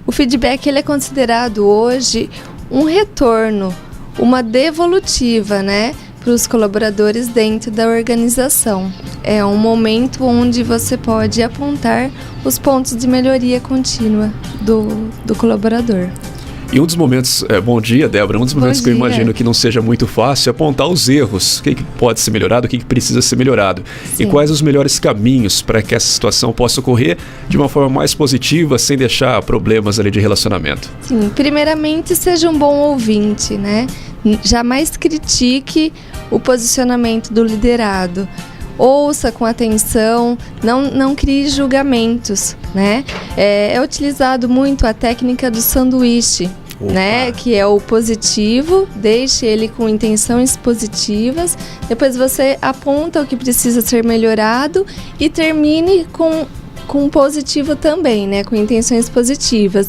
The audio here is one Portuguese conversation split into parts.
O feedback ele é considerado hoje um retorno, uma devolutiva, né, para os colaboradores dentro da organização. É um momento onde você pode apontar os pontos de melhoria contínua do colaborador. E um dos momentos, bom dia, Débora, um dos momentos que eu imagino que não seja muito fácil é apontar os erros, o que pode ser melhorado, o que precisa ser melhorado. Sim. E quais os melhores caminhos para que essa situação possa ocorrer de uma forma mais positiva, sem deixar problemas ali de relacionamento. Sim, primeiramente seja um bom ouvinte, né? Jamais critique o posicionamento do liderado. Ouça com atenção, não crie julgamentos, né? É utilizado muito a técnica do sanduíche, né? Que é o positivo, deixe ele com intenções positivas, depois você aponta o que precisa ser melhorado e termine com positivo também, né? Com intenções positivas.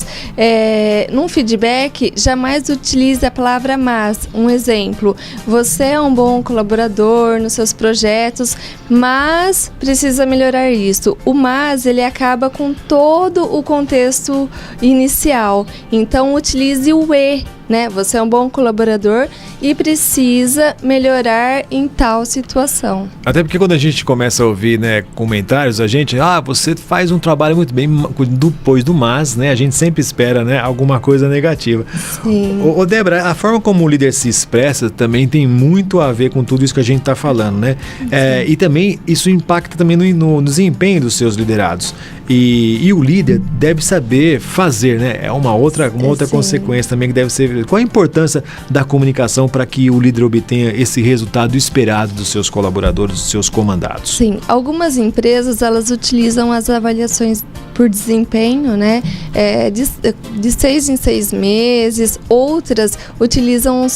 Num feedback, jamais utilize a palavra mas. Um exemplo, você é um bom colaborador nos seus projetos, mas precisa melhorar isso. O mas, ele acaba com todo o contexto inicial. Então, utilize o e, né? Você é um bom colaborador e precisa melhorar em tal situação. Até porque quando a gente começa a ouvir, né, comentários, você faz um trabalho muito bem, depois do mas, né, a gente sempre espera, né, alguma coisa negativa. Sim. Débora, a forma como o líder se expressa também tem muito a ver com tudo isso que a gente está falando, né? E também isso impacta também no desempenho dos seus liderados. E o líder deve saber fazer, né? É uma outra consequência também que deve ser. Qual a importância da comunicação para que o líder obtenha esse resultado esperado dos seus colaboradores, dos seus comandados? Sim, algumas empresas elas utilizam as avaliações por desempenho, né? De 6 em 6 meses, outras utilizam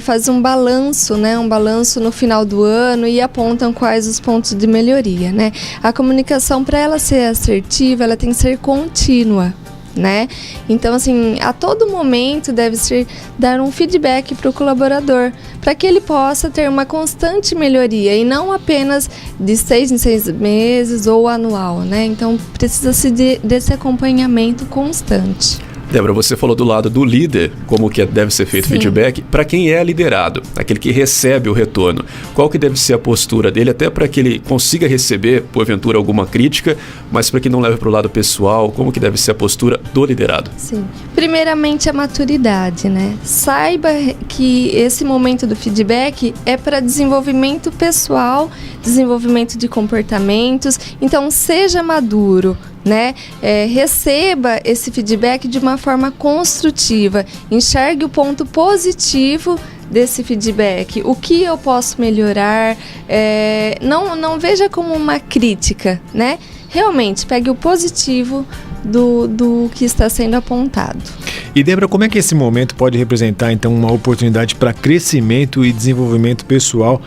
fazem um balanço, né? Um balanço no final do ano e apontam quais os pontos de melhoria, né? A comunicação, para ela ser assertiva, ela tem que ser contínua, né? Então, assim, a todo momento deve dar um feedback para o colaborador, para que ele possa ter uma constante melhoria e não apenas de 6 em 6 meses ou anual, né? Então, precisa-se desse acompanhamento constante. Débora, você falou do lado do líder, como que deve ser feito o feedback. Para quem é liderado, aquele que recebe o retorno, qual que deve ser a postura dele, até para que ele consiga receber, porventura, alguma crítica, mas para que não leve para o lado pessoal, como que deve ser a postura do liderado? Sim. Primeiramente, a maturidade, né? Saiba que esse momento do feedback é para desenvolvimento pessoal, desenvolvimento de comportamentos, então seja maduro, né? Receba esse feedback de uma forma construtiva, enxergue o ponto positivo desse feedback, o que eu posso melhorar, não veja como uma crítica, né? Realmente, pegue o positivo do que está sendo apontado. E Débora, como é que esse momento pode representar então uma oportunidade para crescimento e desenvolvimento pessoal,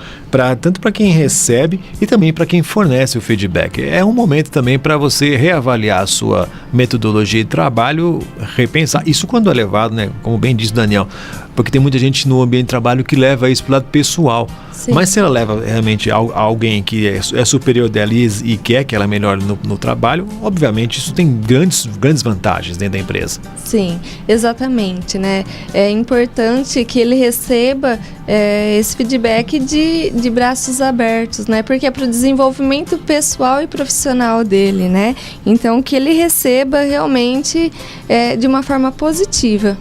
tanto para quem recebe e também para quem fornece o feedback? É um momento também para você reavaliar a sua metodologia de trabalho, repensar. Isso quando é levado, né, como bem disse o Daniel, porque tem muita gente no ambiente de trabalho que leva isso para o lado pessoal. Sim. Mas se ela leva realmente alguém que é superior dela e quer que ela melhore no trabalho, obviamente isso tem grandes vantagens dentro da empresa. Sim, exatamente, né? É importante que ele receba esse feedback de braços abertos, né? Porque é para o desenvolvimento pessoal e profissional dele, né? Então, que ele receba realmente de uma forma positiva.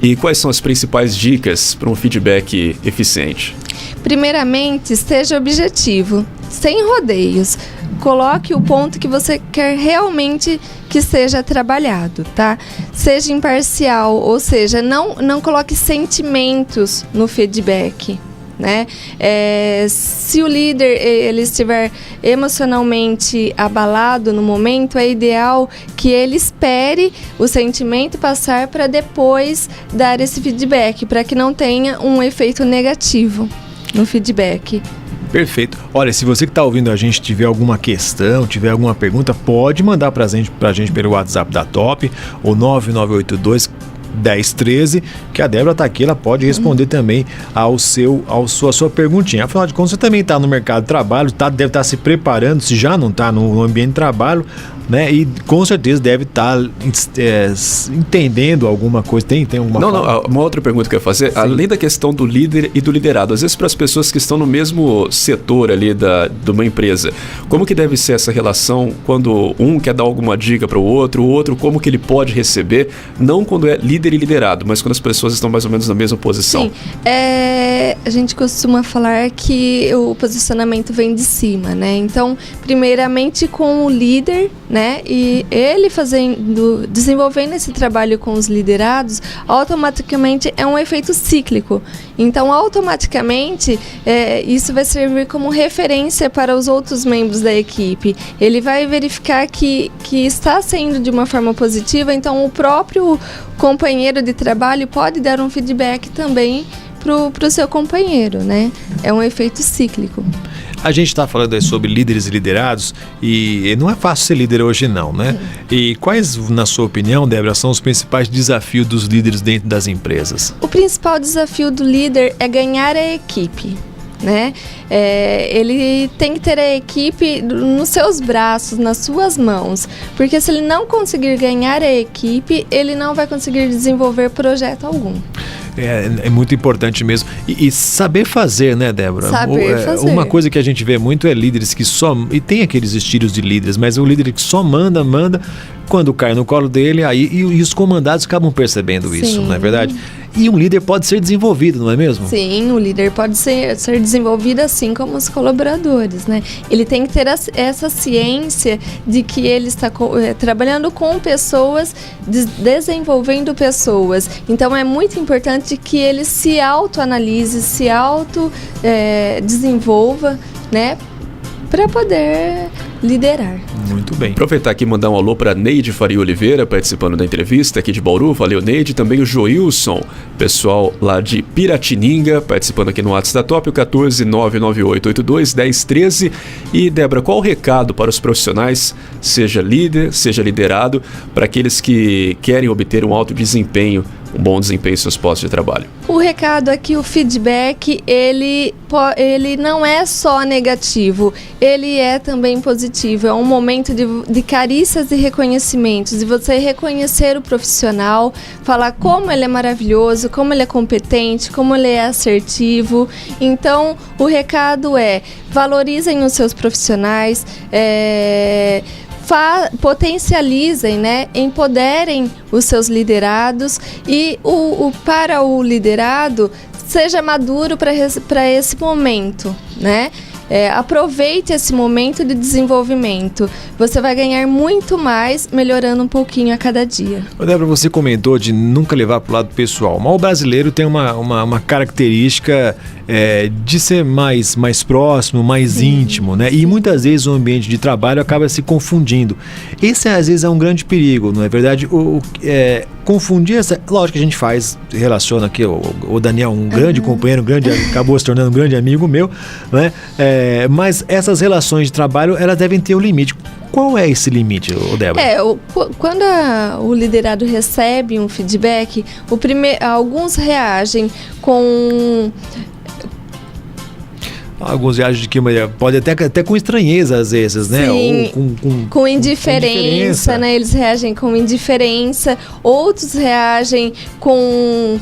E quais são as principais dicas para um feedback eficiente? Primeiramente, seja objetivo, sem rodeios. Coloque o ponto que você quer realmente que seja trabalhado, tá? Seja imparcial, ou seja, não coloque sentimentos no feedback, né? Se o líder ele estiver emocionalmente abalado no momento, é ideal que ele espere o sentimento passar para depois dar esse feedback, para que não tenha um efeito negativo no feedback. Perfeito. Olha, se você que está ouvindo a gente tiver alguma questão, tiver alguma pergunta, pode mandar pra gente pelo WhatsApp da Top, o 9982 1013, que a Débora está aqui, ela pode responder também a sua perguntinha. Afinal de contas, você também está no mercado de trabalho, deve estar se preparando, se já não está no ambiente de trabalho, né? E com certeza deve estar entendendo alguma coisa. Tem alguma Não, uma outra pergunta que eu ia fazer, sim, além da questão do líder e do liderado, às vezes para as pessoas que estão no mesmo setor ali de uma empresa, como que deve ser essa relação quando um quer dar alguma dica para o outro como que ele pode receber, não quando é líder e liderado, mas quando as pessoas estão mais ou menos na mesma posição? Sim, a gente costuma falar que o posicionamento vem de cima, né? Então, primeiramente com o líder, né? E ele desenvolvendo esse trabalho com os liderados, automaticamente é um efeito cíclico. Então, automaticamente, isso vai servir como referência para os outros membros da equipe. Ele vai verificar que está sendo de uma forma positiva, então o próprio companheiro de trabalho pode dar um feedback também para o seu companheiro, né? É um efeito cíclico. A gente está falando aí sobre líderes e liderados e não é fácil ser líder hoje não, né? E quais, na sua opinião, Débora, são os principais desafios dos líderes dentro das empresas? O principal desafio do líder é ganhar a equipe, né? Ele tem que ter a equipe nos seus braços, nas suas mãos, porque se ele não conseguir ganhar a equipe, ele não vai conseguir desenvolver projeto algum. É muito importante mesmo. E saber fazer, né, Débora? Saber fazer. Uma coisa que a gente vê muito é líderes que só... E tem aqueles estilos de líderes, mas o líder que só manda, quando cai no colo dele, aí e os comandados acabam percebendo isso, não é verdade? E um líder pode ser desenvolvido, não é mesmo? Sim, o líder pode ser desenvolvido assim como os colaboradores, né? Ele tem que ter essa ciência de que ele está trabalhando com pessoas, desenvolvendo pessoas. Então, é muito importante que ele se autoanalise, se desenvolva, né? Para poder liderar. Muito bem. Aproveitar aqui e mandar um alô para Neide Faria Oliveira, participando da entrevista aqui de Bauru. Valeu, Neide. Também o Joilson, pessoal lá de Piratininga, participando aqui no WhatsApp da Top, o 14998821013. E, Débora, qual o recado para os profissionais, seja líder, seja liderado, para aqueles que querem obter um alto desempenho, um bom desempenho em seus postos de trabalho? O recado é que o feedback, ele não é só negativo, ele é também positivo. É um momento de carícias e reconhecimentos, de você reconhecer o profissional, falar como ele é maravilhoso, como ele é competente, como ele é assertivo. Então, o recado é: valorizem os seus profissionais, potencializem, né? Empoderem os seus liderados e para o liderado, seja maduro para esse momento, né? Aproveite esse momento de desenvolvimento. Você vai ganhar muito mais melhorando um pouquinho a cada dia. Débora, você comentou de nunca levar para o lado pessoal, mas o brasileiro tem uma característica de ser mais próximo, mais íntimo, né? E muitas vezes o ambiente de trabalho acaba se confundindo. Esse às vezes é um grande perigo, não é verdade? Confundir lógico que a gente relaciona aqui o Daniel, um grande companheiro, acabou se tornando um grande amigo meu, né? Mas essas relações de trabalho, elas devem ter um limite. Qual é esse limite, Débora? Quando o liderado recebe um feedback, alguns reagem com... Alguns reagem de que pode até com estranheza às vezes, né? Sim, ou com indiferença, né? Eles reagem com indiferença, outros reagem com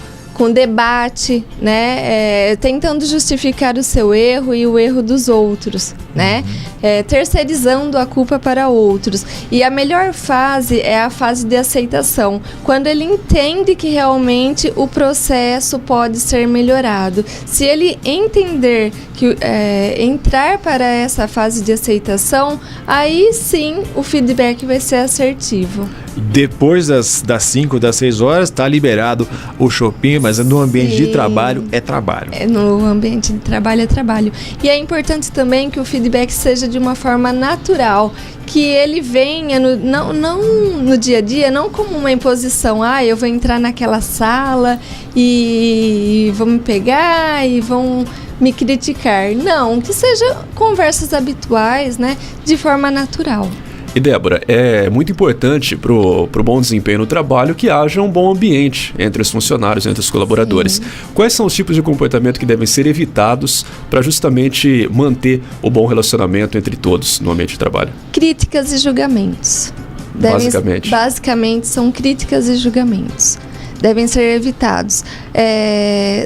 debate, né? Tentando justificar o seu erro e o erro dos outros, né? Terceirizando a culpa para outros. E a melhor fase é a fase de aceitação, quando ele entende que realmente o processo pode ser melhorado. Se ele entender que entrar para essa fase de aceitação, aí sim o feedback vai ser assertivo. Depois das 5, das 6 horas, está liberado o shopping, mas no ambiente de trabalho é trabalho. No ambiente de trabalho é trabalho. E é importante também que o feedback seja de uma forma natural, que ele venha não no dia a dia, não como uma imposição. Eu vou entrar naquela sala e vão me pegar e vão me criticar. Não, que seja conversas habituais, né, de forma natural. E Débora, é muito importante para o bom desempenho no trabalho que haja um bom ambiente entre os funcionários, entre os colaboradores. Sim. Quais são os tipos de comportamento que devem ser evitados para justamente manter o bom relacionamento entre todos no ambiente de trabalho? Críticas e julgamentos. Basicamente são críticas e julgamentos. Devem ser evitados.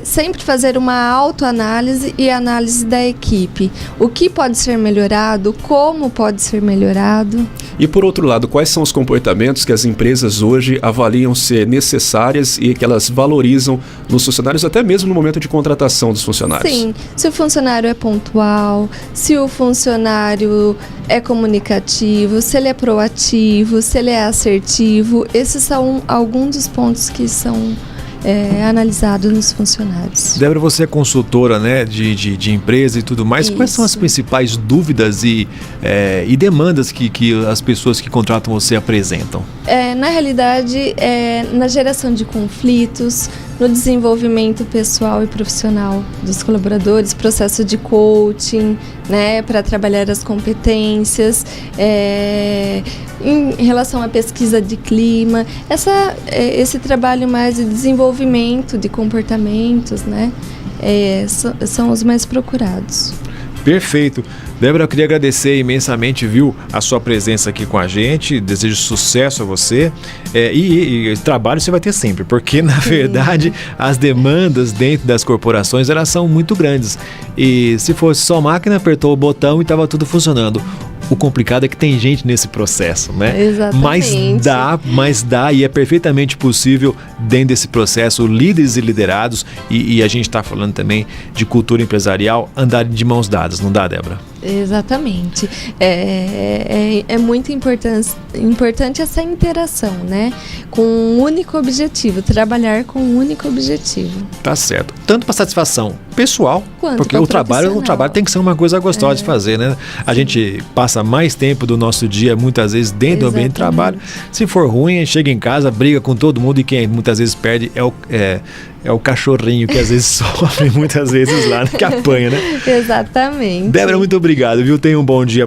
Sempre fazer uma autoanálise e análise da equipe. O que pode ser melhorado, como pode ser melhorado. E por outro lado, quais são os comportamentos que as empresas hoje avaliam ser necessárias e que elas valorizam nos funcionários, até mesmo no momento de contratação dos funcionários? Sim, se o funcionário é pontual, se o funcionário é comunicativo, se ele é proativo, se ele é assertivo, esses são alguns dos pontos que são analisados nos funcionários. Débora, você é consultora, né, de empresa e tudo mais. Isso. Quais são as principais dúvidas e demandas que as pessoas que contratam você apresentam? Na realidade, na geração de conflitos, no desenvolvimento pessoal e profissional dos colaboradores, processo de coaching, né, para trabalhar as competências, em relação à pesquisa de clima, esse trabalho mais de desenvolvimento de comportamentos, né, são os mais procurados. Perfeito. Débora, eu queria agradecer imensamente, viu, a sua presença aqui com a gente. Desejo sucesso a você. E trabalho você vai ter sempre, porque, na verdade, as demandas dentro das corporações, elas são muito grandes. E se fosse só máquina, apertou o botão e estava tudo funcionando. O complicado é que tem gente nesse processo, né? Exatamente. Mas dá e é perfeitamente possível, dentro desse processo, líderes e liderados, e a gente está falando também de cultura empresarial, andarem de mãos dadas, não dá, Débora? Exatamente. É muito importante essa interação, né? Com um único objetivo, trabalhar com um único objetivo. Tá certo. Tanto para satisfação pessoal, quanto porque o trabalho tem que ser uma coisa gostosa de fazer, né? A gente passa mais tempo do nosso dia, muitas vezes, dentro do ambiente de trabalho. Se for ruim, chega em casa, briga com todo mundo e quem muitas vezes perde é o cachorrinho que às vezes sofre muitas vezes lá, que apanha, né? Exatamente. Débora, muito obrigado, viu? Tenha um bom dia.